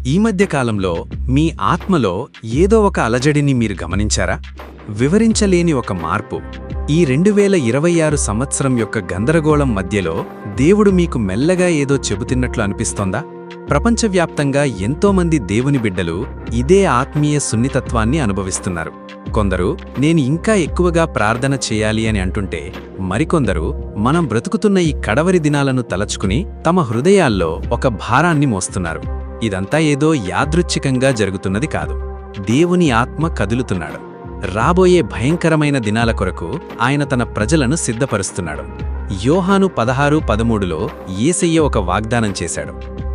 ఈ మధ్య కాలంలో మీ ఆత్మలో ఏదో ఒక అలజడిని మీరు గమనించారా? వివరించలేని ఒక మార్పు. ఈ 2026 సంవత్సరం యొక్క గందరగోళం మధ్యలో దేవుడు మీకు మెల్లగా ఏదో చెబుతున్నట్లు అనిపిస్తోందా? ప్రపంచవ్యాప్తంగా ఎంతోమంది దేవుని బిడ్డలు ఇదే ఆత్మీయ సున్నితత్వాన్ని అనుభవిస్తున్నారు. కొందరు నేను ఇంకా ఎక్కువగా ప్రార్థన చేయాలి అని అంటుంటే, మరికొందరు మనం బ్రతుకుతున్న ఈ కడవరి దినాలను తలచుకుని తమ హృదయాల్లో ఒక భారాన్ని మోస్తున్నారు. ఇదంతా ఏదో యాదృచ్ఛికంగా జరుగుతున్నది కాదు. దేవుని ఆత్మ కదులుతున్నాడు. రాబోయే భయంకరమైన దినాల కొరకు ఆయన తన ప్రజలను సిద్ధపరుస్తున్నాడు. యోహాను 16:13లో యేసయ్య ఒక వాగ్దానం చేశాడు.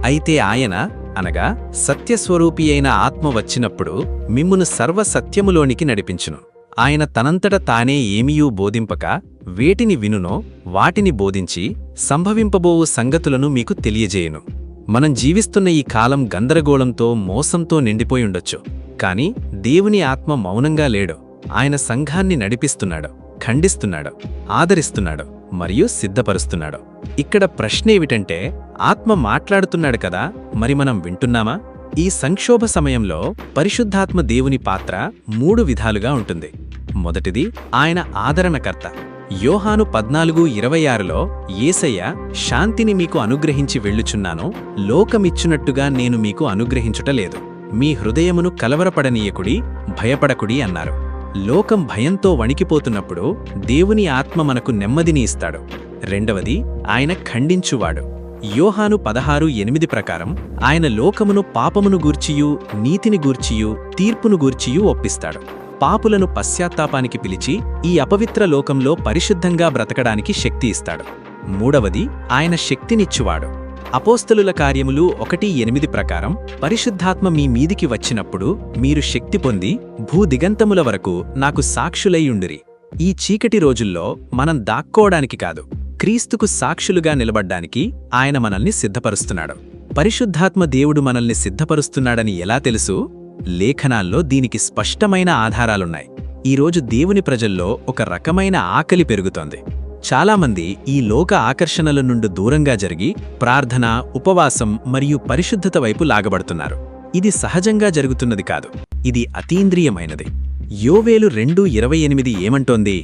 అయితే ఆయన అనగా సత్యస్వరూపి అయిన ఆత్మ వచ్చినప్పుడు మిమ్మును సర్వసత్యములోనికి నడిపించును. ఆయన తనంతట తానే ఏమియూ బోధింపక వేటిని వినునో వాటిని బోధించి సంభవింపబోవు సంగతులను మీకు తెలియజేయును. మనం జీవిస్తున్న ఈ కాలం గందరగోళంతో మోసంతో నిండిపోయుండొచ్చు. కాని దేవుని ఆత్మ మౌనంగా లేడు. ఆయన సంఘాన్ని నడిపిస్తున్నాడు, ఖండిస్తున్నాడు, ఆదరిస్తున్నాడు మరియు సిద్ధపరుస్తున్నాడు. ఇక్కడ ప్రశ్నేమిటంటే, ఆత్మ మాట్లాడుతున్నాడు కదా, మరి మనం వింటున్నామా? ఈ సంక్షోభ సమయంలో పరిశుద్ధాత్మ దేవుని పాత్ర 3 విధాలుగా ఉంటుంది. మొదటిది ఆయన ఆదరణకర్త. యోహాను 14:26లో యేసయ్య శాంతిని మీకు అనుగ్రహించి వెళ్ళుచున్నాను, లోకమిచ్చునట్టుగా నేను మీకు అనుగ్రహించుటలేదు. మీ హృదయమును కలవరపడనీయకుడి, భయపడకుడి అన్నారు. లోకం భయంతో వణికిపోతున్నప్పుడు దేవుని ఆత్మ మనకు నెమ్మదిని ఇస్తాడు. రెండవది ఆయన ఖండించువాడు. యోహాను 16:8 ప్రకారం ఆయన లోకమును పాపమును గూర్చియూ నీతిని గూర్చియూ తీర్పును గూర్చియూ ఒప్పిస్తాడు. పాపులను పశ్చాత్తాపానికి పిలిచి ఈ అపవిత్ర లోకంలో పరిశుద్ధంగా బ్రతకడానికి శక్తి ఇస్తాడు. మూడవది ఆయన శక్తినిచ్చువాడు. అపోస్తలుల కార్యములు 1:8 ప్రకారం పరిశుద్ధాత్మ మీ మీదికి వచ్చినప్పుడు మీరు శక్తి పొంది భూదిగంతముల వరకు నాకు సాక్షులైయుండిరి. ఈ చీకటి రోజుల్లో మనం దాక్కోవడానికి కాదు, క్రీస్తుకు సాక్షులుగా నిలబడ్డానికి ఆయన మనల్ని సిద్ధపరుస్తున్నాడు. పరిశుద్ధాత్మ దేవుడు మనల్ని సిద్ధపరుస్తున్నాడని ఎలా తెలుసు? లేఖనాల్లో దీనికి స్పష్టమైన ఆధారాలున్నాయి. ఈరోజు దేవుని ప్రజల్లో ఒక రకమైన ఆకలి పెరుగుతోంది. చాలామంది ఈ లోక ఆకర్షణల నుండి దూరంగా జరిగి ప్రార్థన, ఉపవాసం మరియు పరిశుద్ధత వైపు లాగబడుతున్నారు. ఇది సహజంగా జరుగుతున్నది కాదు, ఇది అతీంద్రియమైనది. యోవేలు 2:28 ఏమంటోంది?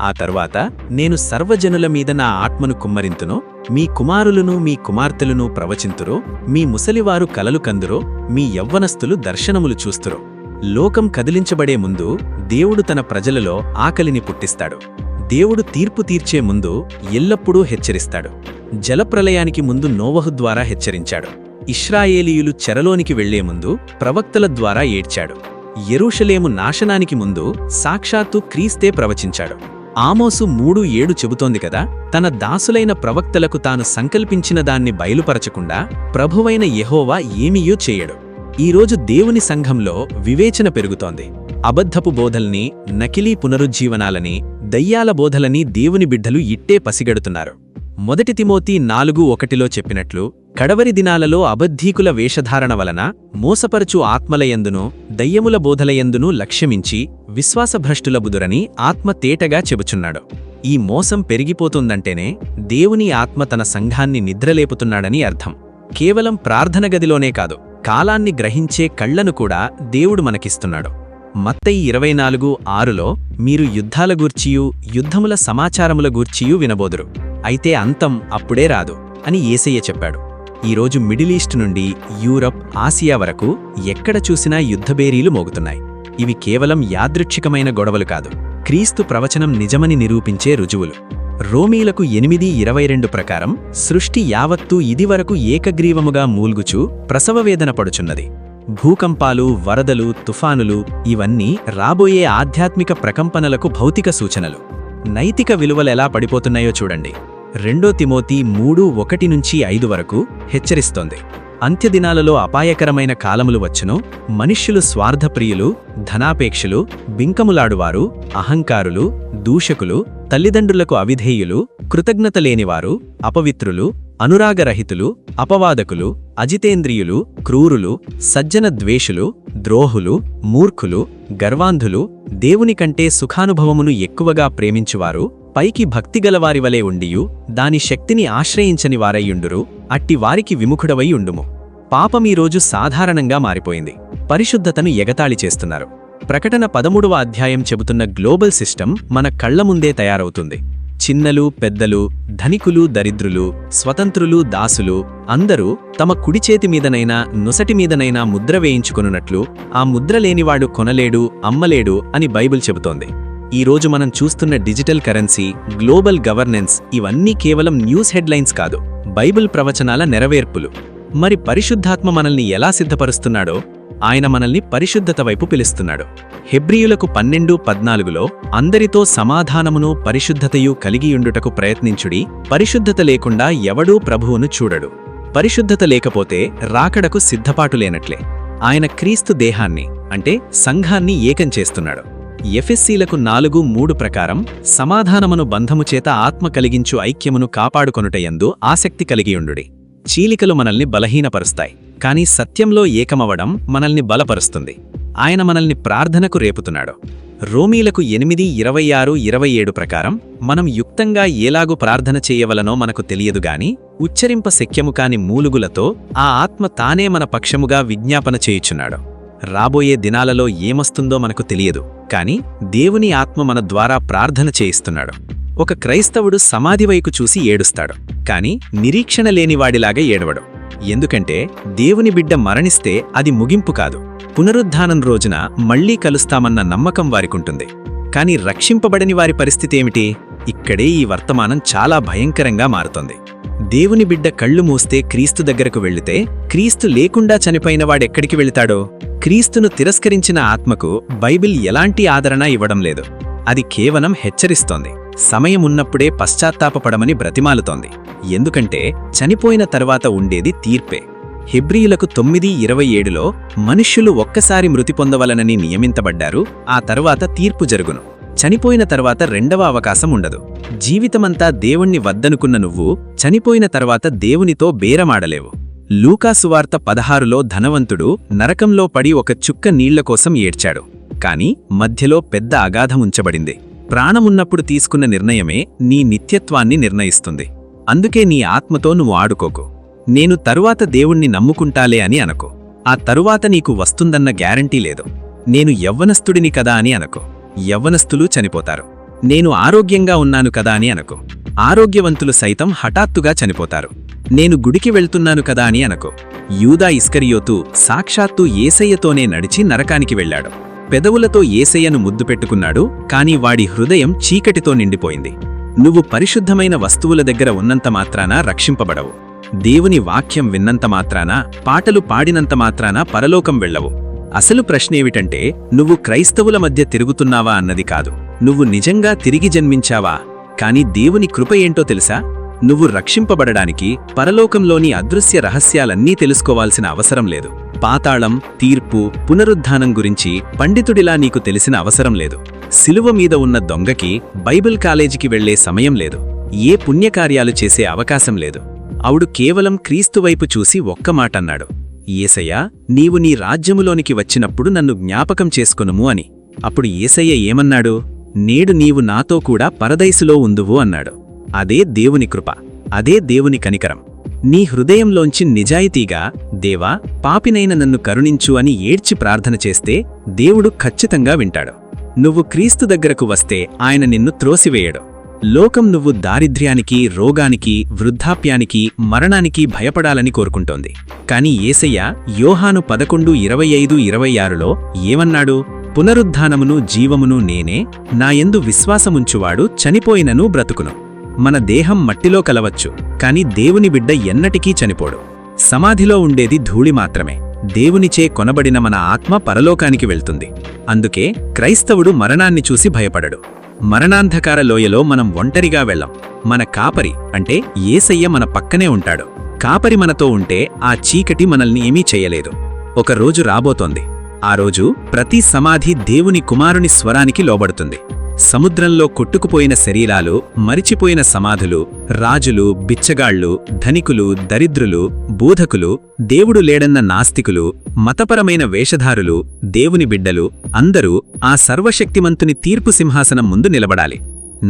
ఆ తరువాత నేను సర్వజనుల మీద నా ఆత్మను కుమ్మరింతును, మీ కుమారులను మీ కుమార్తెలను ప్రవచింతురో, మీ ముసలివారు కలలు కందురో, మీ యవ్వనస్తులు దర్శనములు చూస్తురో. లోకం కదిలించబడే ముందు దేవుడు తన ప్రజలలో ఆకలిని పుట్టిస్తాడు. దేవుడు తీర్పు తీర్చే ముందు ఎల్లప్పుడూ హెచ్చరిస్తాడు. జలప్రలయానికి ముందు నోవహు ద్వారా హెచ్చరించాడు. ఇశ్రాయేలీయులు చెరలోనికి వెళ్లే ముందు ప్రవక్తల ద్వారా ఏడ్చాడు. యెరూషలేము నాశనానికి ముందు సాక్షాత్తు క్రీస్తే ప్రవచించాడు. ఆమోసు 3:7 చెబుతోంది కదా, తన దాసులైన ప్రవక్తలకు తాను సంకల్పించిన దాన్ని బయలుపరచకుండా ప్రభువైన యెహోవా ఏమీయూ చేయడు. ఈరోజు దేవుని సంఘంలో వివేచన పెరుగుతోంది. అబద్ధపు బోధల్ని, నకిలీ పునరుజ్జీవనాలని, దయ్యాల బోధలని దేవుని బిడ్డలు ఇట్టే పసిగడుతున్నారు. 1 తిమోతి 4:1లో చెప్పినట్లు, కడవరి దినాలలో అబద్ధీకుల వేషధారణ వలన మోసపరచు ఆత్మలయందును దయ్యముల బోధలయందును లక్ష్యమించి విశ్వాసభ్రష్టుల బుదురని ఆత్మ తేటగా చెబుచున్నాడు. ఈ మోసం పెరిగిపోతుందంటేనే దేవుని ఆత్మ తన సంఘాన్ని నిద్రలేపుతున్నాడని అర్థం. కేవలం ప్రార్థన గదిలోనే కాదు, కాలాన్ని గ్రహించే కళ్లను కూడా దేవుడు మనకిస్తున్నాడు. మత్తయి 24:6లో మీరు యుద్ధాల గూర్చియూ యుద్ధముల సమాచారముల గూర్చియూ వినబోదురు, అయితే అంతం అప్పుడే రాదు అని యేసయ్య చెప్పాడు. ఈరోజు మిడిల్ ఈస్ట్ నుండి యూరప్, ఆసియా వరకు ఎక్కడ చూసినా యుద్ధబేరీలు మోగుతున్నాయి. ఇవి కేవలం యాదృచ్ఛికమైన గొడవలు కాదు, క్రీస్తు ప్రవచనం నిజమని నిరూపించే రుజువులు. రోమీలకు 8:22 ప్రకారం సృష్టి యావత్తూ ఇదివరకు ఏకగ్రీవముగా మూల్గుచూ ప్రసవవేదన పడుచున్నది. భూకంపాలు, వరదలు, తుఫానులు ఇవన్నీ రాబోయే ఆధ్యాత్మిక ప్రకంపనలకు భౌతిక సూచనలు. నైతిక విలువలెలా పడిపోతున్నాయో చూడండి. 2 తిమోతి 3:1-5 వరకు హెచ్చరిస్తోంది. అంత్యదినాలలో అపాయకరమైన కాలములు వచ్చును. మనుష్యులు స్వార్థప్రియులు, ధనాపేక్షులు, బింకములాడువారు, అహంకారులు, దూషకులు, తల్లిదండ్రులకు అవిధేయులు, కృతజ్ఞత లేనివారు, అపవిత్రులు, అనురాగరహితులు, అపవాదకులు, అజితేంద్రియులు, క్రూరులు, సజ్జన ద్వేషులు, ద్రోహులు, మూర్ఖులు, గర్వాంధులు, దేవుని కంటే సుఖానుభవమును ఎక్కువగా ప్రేమించువారు, పైకి భక్తిగలవారి వలె ఉండియు దాని శక్తిని ఆశ్రయించని వారయ్యుండురు. అట్టి వారికి విముఖుడవై ఉండుము. పాపం ఈరోజు సాధారణంగా మారిపోయింది. పరిశుద్ధతను ఎగతాళి చేస్తున్నారు. ప్రకటన 13వ అధ్యాయం చెబుతున్న గ్లోబల్ సిస్టమ్ మన కళ్ల ముందే తయారవుతుంది. చిన్నలు పెద్దలు, ధనికులు దరిద్రులు, స్వతంత్రులు దాసులు అందరూ తమ కుడిచేతి మీదనైనా నొసటి మీదనైనా ముద్ర వేయించుకొనున్నట్లు ఆ ముద్ర లేనివాడు కొనలేడు, అమ్మలేడు అని బైబిల్ చెబుతోంది. ఈరోజు మనం చూస్తున్న డిజిటల్ కరెన్సీ, గ్లోబల్ గవర్నెన్స్ ఇవన్నీ కేవలం న్యూస్ హెడ్లైన్స్ కాదు, బైబిల్ ప్రవచనాల నెరవేర్పులు. మరి పరిశుద్ధాత్మ మనల్ని ఎలా సిద్ధపరుస్తున్నాడో? ఆయన మనల్ని పరిశుద్ధత వైపు పిలుస్తున్నాడు. హెబ్రీయులకు 12:14లో అందరితో సమాధానమును పరిశుద్ధతయు కలిగియుండుటకు ప్రయత్నించుడి, పరిశుద్ధత లేకుండా ఎవడూ ప్రభువును చూడడు. పరిశుద్ధత లేకపోతే రాకడకు సిద్ధపాటు లేనట్లే. ఆయన క్రీస్తు దేహాన్ని అంటే సంఘాన్ని ఏకం చేస్తున్నాడు. ఎఫెస్సీలకు 4:3 ప్రకారం సమాధానమును బంధము చేత ఆత్మ కలిగించు ఐక్యమును కాపాడుకొనుటయందు ఆసక్తి కలిగియుండుడి. చీలికలు మనల్ని బలహీనపరుస్తాయి, కానీ సత్యంలో ఏకమవడం మనల్ని బలపరుస్తుంది. ఆయన మనల్ని ప్రార్థనకు రేపుతున్నాడు. రోమీలకు 8:26-27 ప్రకారం మనం యుక్తంగా ఏలాగు ప్రార్థన చేయవలనో మనకు తెలియదుగాని ఉచ్చరింప శక్యము కాని మూలుగులతో ఆ ఆత్మ తానే మన పక్షముగా విజ్ఞాపన చేయుచున్నాడు. రాబోయే దినాలలో ఏమొస్తుందో మనకు తెలియదు, కాని దేవుని ఆత్మ మన ద్వారా ప్రార్థన చేయిస్తున్నాడు. ఒక క్రైస్తవుడు సమాధివైపు చూసి ఏడుస్తాడు, కాని నిరీక్షణ లేనివాడిలాగా ఏడవడు. ఎందుకంటే దేవుని బిడ్డ మరణిస్తే అది ముగింపు కాదు, పునరుద్ధానం రోజున మళ్లీ కలుస్తామన్న నమ్మకం వారికుంటుంది. కాని రక్షింపబడని వారి పరిస్థితేమిటి? ఇక్కడే ఈ వర్తమానం చాలా భయంకరంగా మారుతోంది. దేవుని బిడ్డ కళ్ళు మూస్తే క్రీస్తు దగ్గరకు వెళితే, క్రీస్తు లేకుండా చనిపోయిన వాడెక్కడికి వెళితాడో? క్రీస్తును తిరస్కరించిన ఆత్మకు బైబిల్ ఎలాంటి ఆదరణ ఇవ్వడం లేదు. అది కేవలం హెచ్చరిస్తోంది, సమయమున్నప్పుడే పశ్చాత్తాపపడమని బ్రతిమాలుతోంది. ఎందుకంటే చనిపోయిన తర్వాత ఉండేది తీర్పే. హెబ్రీయులకు 9:27లో మనుష్యులు ఒక్కసారి మృతి పొందవలనని నియమించబడ్డారు, ఆ తర్వాత తీర్పు జరుగును. చనిపోయిన తర్వాత రెండవ అవకాశం ఉండదు. జీవితమంతా దేవుణ్ణి వద్దనుకున్న నువ్వు చనిపోయిన తర్వాత దేవునితో బేరమాడలేవు. లూకా సువార్త 16లో ధనవంతుడు నరకంలో పడి ఒక చుక్క నీళ్లకోసం ఏడ్చాడు, కాని మధ్యలో పెద్ద అగాధం ఉంచబడింది. ప్రాణమున్నప్పుడు తీసుకున్న నిర్ణయమే నీ నిత్యత్వాన్ని నిర్ణయిస్తుంది. అందుకే నీ ఆత్మతో నువ్వు ఆడుకోకు. నేను తరువాత దేవుణ్ణి నమ్ముకుంటాలే అని అనుకో. ఆ తరువాత నీకు వస్తుందన్న గ్యారంటీ లేదు. నేను యవ్వనస్తుడిని కదా అని అనుకో. యవ్వనస్తులు చనిపోతారు. నేను ఆరోగ్యంగా ఉన్నాను కదా అని అనుకో. ఆరోగ్యవంతులు సైతం హఠాత్తుగా చనిపోతారు. నేను గుడికి వెళ్తున్నాను కదా అని అనుకో. యూదా ఇస్కరియోతు సాక్షాత్తు యేసయ్యతోనే నడిచి నరకానికి వెళ్లాడు. పెదవులతో యేసయ్యను ముద్దు పెట్టుకున్నాడు, కాని వాడి హృదయం చీకటితో నిండిపోయింది. నువ్వు పరిశుద్ధమైన వస్తువుల దగ్గర ఉన్నంత మాత్రాన రక్షింపబడవు. దేవుని వాక్యం విన్నంత మాత్రాన, పాటలు పాడినంత మాత్రాన పరలోకం వెళ్ళవు. అసలు ప్రశ్నేమిటంటే, నువ్వు క్రైస్తవుల మధ్య తిరుగుతున్నావా అన్నది కాదు, నువ్వు నిజంగా తిరిగి జన్మించావా? కాని దేవుని కృప ఏంటో తెలుసా? నువ్వు రక్షింపబడడానికి పరలోకంలోని అదృశ్య రహస్యాలన్నీ తెలుసుకోవాల్సిన అవసరం లేదు. పాతాళం, తీర్పు, పునరుద్ధానం గురించి పండితుడిలా నీకు తెలిసిన అవసరం లేదు. సిలువ మీద ఉన్న దొంగకి బైబిల్ కాలేజీకి వెళ్లే సమయం లేదు. ఏ పుణ్యకార్యాలు చేసే అవకాశం లేదు. అవుడు కేవలం క్రీస్తువైపు చూసి ఒక్క మాటన్నాడు, యేసయ్యా, నీవు నీ రాజ్యములోనికి వచ్చినప్పుడు నన్ను జ్ఞాపకం చేసుకొనుము అని. అప్పుడు యేసయ్య ఏమన్నాడు? నేడు నీవు నాతో కూడా పరదైసులో ఉందువు అన్నాడు. అదే దేవుని కృప, అదే దేవుని కనికరం. నీ హృదయంలోంచి నిజాయితీగా, దేవా, పాపినైన నన్ను కరుణించు అని ఏడ్చి ప్రార్థన చేస్తే దేవుడు ఖచ్చితంగా వింటాడు. నువ్వు క్రీస్తు దగ్గరకు వస్తే ఆయన నిన్ను త్రోసివేయడు. లోకం నువ్వు దారిద్ర్యానికి, రోగానికి, వృద్ధాప్యానికి, మరణానికి భయపడాలని కోరుకుంటోంది. కాని యేసయ్య యోహాను 11:25-26లో ఏమన్నాడు? పునరుద్ధానమును జీవమును నేనే, నాయందు విశ్వాసముంచువాడు చనిపోయినను బ్రతుకును. మన దేహం మట్టిలో కలవచ్చు, కాని దేవుని బిడ్డ ఎన్నటికీ చనిపోడు. సమాధిలో ఉండేది ధూళి మాత్రమే. దేవునిచే కొనబడిన మన ఆత్మ పరలోకానికి వెళ్తుంది. అందుకే క్రైస్తవుడు మరణాన్ని చూసి భయపడడు. మరణాంధకార లోయలో మనం ఒంటరిగా వెళ్ళం. మన కాపరి అంటే యేసయ్య మన పక్కనే ఉంటాడు. కాపరి మనతో ఉంటే ఆ చీకటి మనల్ని ఏమీ చేయలేదు. ఒక రోజు రాబోతోంది. ఆ రోజు ప్రతి సమాధి దేవుని కుమారుని స్వరానికి లోబడుతుంది. సముద్రంలో కొట్టుకుపోయిన శరీరాలు, మరిచిపోయిన సమాధులు, రాజులు, బిచ్చగాళ్లు, ధనికులు, దరిద్రులు, బోధకులు, దేవుడు లేడన్న నాస్తికులు, మతపరమైన వేషధారులు, దేవుని బిడ్డలు అందరూ ఆ సర్వశక్తిమంతుని తీర్పు సింహాసనం ముందు నిలబడాలి.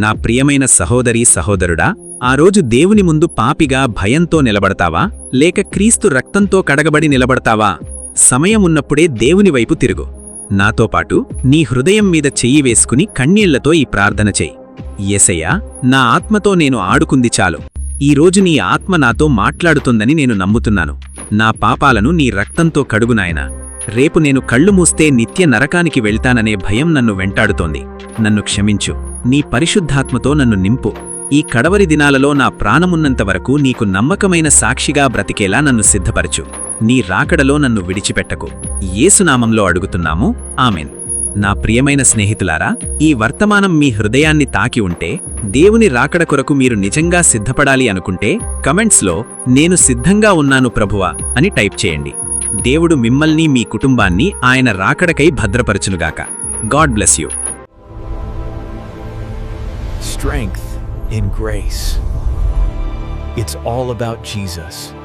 నా ప్రియమైన సహోదరీ సహోదరుడా, ఆ రోజు దేవుని ముందు పాపిగా భయంతో నిలబడతావా లేక క్రీస్తు రక్తంతో కడగబడి నిలబడతావా? సమయం ఉన్నప్పుడే దేవుని వైపు తిరుగు. నాతో పాటు నీ హృదయం మీద చెయ్యి వేసుకుని కన్నీళ్లతో ఈ ప్రార్థన చెయ్యి. యేసయ్యా, నా ఆత్మతో నేను ఆడుకుంది చాలు. ఈరోజు నీ ఆత్మ నాతో మాట్లాడుతుందని నేను నమ్ముతున్నాను. నా పాపాలను నీ రక్తంతో కడుగునాయనా. రేపు నేను కళ్ళు మూస్తే నిత్య నరకానికి వెళ్తాననే భయం నన్ను వెంటాడుతోంది. నన్ను క్షమించు. నీ పరిశుద్ధాత్మతో నన్ను నింపు. ఈ కడవరి దినాలలో నా ప్రాణమున్నంతవరకు నీకు నమ్మకమైన సాక్షిగా బ్రతికేలా నన్ను సిద్ధపరచు. నీ రాకడలో నన్ను విడిచిపెట్టకు. యేసునామంలో అడుగుతున్నాము, ఆమెన్. నా ప్రియమైన స్నేహితులారా, ఈ వర్తమానం మీ హృదయాన్ని తాకి ఉంటే, దేవుని రాకడ కొరకు మీరు నిజంగా సిద్ధపడాలి అనుకుంటే కమెంట్స్లో నేను సిద్ధంగా ఉన్నాను ప్రభువా అని టైప్ చేయండి. దేవుడు మిమ్మల్ని మీ కుటుంబాన్ని ఆయన రాకడకై భద్రపరచునుగాక. God bless you. Strength in grace. It's all about Jesus.